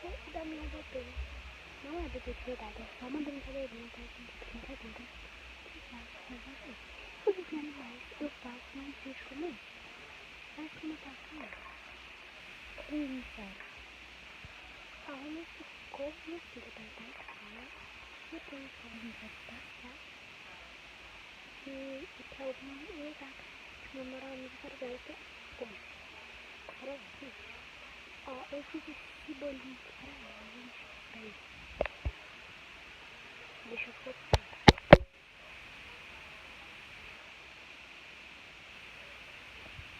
você e da minha VP. Não é bebê de verdade, é só uma brincadeirinha, tá, gente? Brincadeira. Que faço pra vocês. Todos os animais eu faço, mas deixa eu comer. Mas como tá aqui, criança, arruma esse corpo, meu filho, tá em casa. Eu tenho que organizar de passar. E pra algum lugar que comemorar o aniversário dela, que é hoje. Peraí, ó, eu fiz esse bolinho aqui pra ela, gente. Peraí. Deixa eu cortar.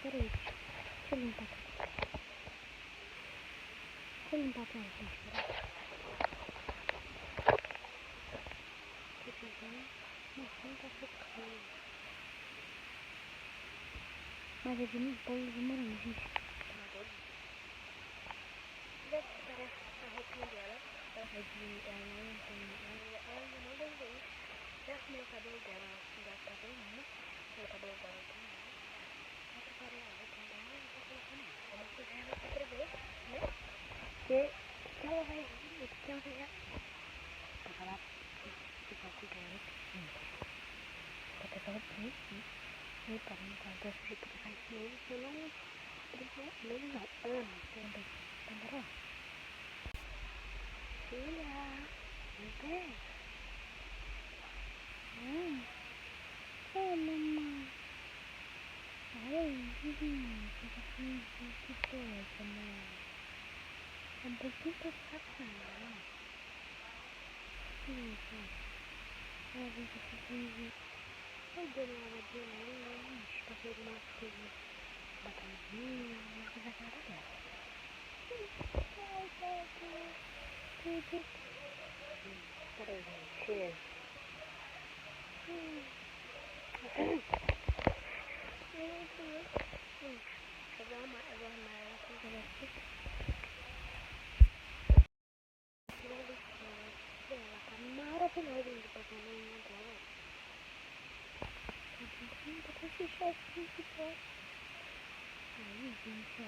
Peraí, deixa eu limpar aqui. Deixa eu limpar pra ela, gente. Peraí. Deixa eu ver. Nossa, não tá focando. Mas é de um bolo de morango, gente. Deve parar a roupinha dela. Ela ainda não deu bem. Já arrumei o cabelo dela, já tá bem lindo. O cabelo dela também. Já preparei a roupinha dela e não tá colocando nada. Vamos fazer ela pra escrever, né? Que ela vai rir, que ela vai rir. Pra falar que vai cuidar dela. Vou pegar o roupinha aqui. E para não guardar esse jeito que faz mesmo, eu não brinco mesmo não. Amo também. Então bora lá. Filha, vem perto. Mamãe. Ai, que coisa, mãe. É um pouquinho passada, né? Isso. Ai, vem com esse vídeo. Eu dei uma lavadinha nela, passei algumas coisas batonzinho, uma coisa cara dela. Ai, tudo. Peraí, gente. Meu Deus. Eu vou arrumar ela com o aqui. Ela tá maravilhosa de passar na unha dela. Tá brincando com esse chefinho que tá. Aí, gente, ó.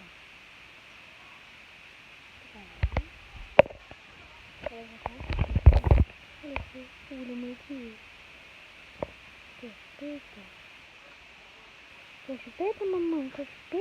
Ela já tá aqui. Esse filho meio que chupeta. Quer chupeta, mamãe? Quer chupeta?